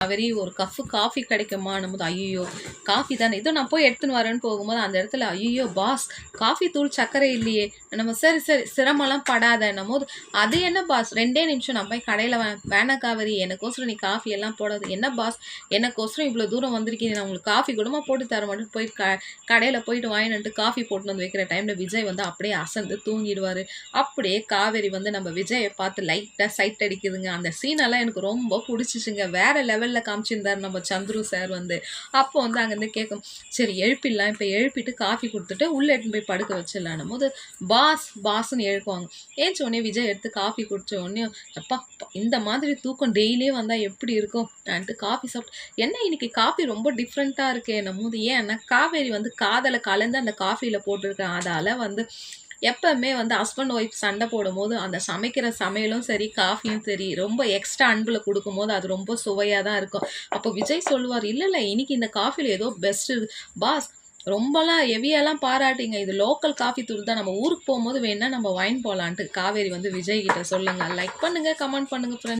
காவேரி ஒரு cup coffee கிடைக்குமான்னும் போது ஐயோ காஃபி தானே இதோ நான் போய் எடுத்துன்னு வரேன்னு போகும்போது அந்த இடத்துல ஐயோ பாஸ் காஃபி தூள் சர்க்கரை இல்லையே நம்ம சரி சரி சிரமம்லாம் படாதன்னும் போது அது என்ன பாஸ் 2 நிமிஷம் நான் போய் கடையில் வேணாம் காவேரி எனக்கோசரம் நீ காஃபி எல்லாம் போடாது என்ன பாஸ் எனக்கோசரம் இவ்வளோ தூரம் வந்திருக்கீங்க நான் உங்களுக்கு காஃபி கூடமா போட்டு தர மாட்டேன் போயிட்டு கடையில் போயிட்டு வாங்கிட்டு காஃபி போட்டு வந்து வைக்கிற டைமில் விஜய் வந்து அப்படியே அசந்து தூங்கிடுவார். அப்படியே காவேரி வந்து நம்ம விஜயை பார்த்து லைட்டாக சைட் அடிக்குதுங்க. அந்த சீனெல்லாம் எனக்கு ரொம்ப பிடிச்சிச்சுங்க. வேற லெவலில் காமிச்சிருந்தார் நம்ம சந்துரு சார் வந்து. அப்போ வந்து அங்கேருந்து கேட்கும் சரி எழுப்பிடலாம் இப்போ எழுப்பிட்டு காஃபி கொடுத்துட்டு உள்ளே எடுத்துன்னு போய் படுக்க வச்சிடலான்னும் போது பாஸ்ன்னு எழுப்புவாங்க. ஏஞ்ச உடனே விஜய் எடுத்து காஃபி குடிச்ச உடனே அப்பா இந்த மாதிரி தூக்கம் டெய்லியே வந்தால் எப்படி இருக்கும் ஆன்ட்டு காஃபி சாப்பிட்டு என்ன இன்னைக்கு காஃபி ரொம்ப டிஃப்ரெண்ட்டாக இருக்கு என்னும் போது ஏன்னா காவேரி வந்து காதலை கலந்து அந்த காஃபியில் போட்டிருக்கேன். அதால் வந்து எப்பவுமே வந்து ஹஸ்பண்ட் ஒய்ஃப் சண்டை போடும்போது அந்த சமைக்கிற சமையலும் சரி காஃபியும் சரி ரொம்ப எக்ஸ்ட்ரா அன்பில் கொடுக்கும்போது அது ரொம்ப சுவையாக தான் இருக்கும். அப்போ விஜய் சொல்லுவார் இல்லை இன்னைக்கு இந்த காஃபியில் ஏதோ பெஸ்ட் பாஸ் ரொம்பலாம் ஹெவியெல்லாம் பாராட்டிங்க இது லோக்கல் காஃபி தூள் தான் நம்ம ஊருக்கு போகும்போது வேணா நம்ம வாங்கி போகலான்ட்டு காவேரி வந்து விஜய் கிட்ட சொல்லுங்க. லைக் பண்ணுங்க கமெண்ட் பண்ணுங்க ஃப்ரெண்ட்ஸ்.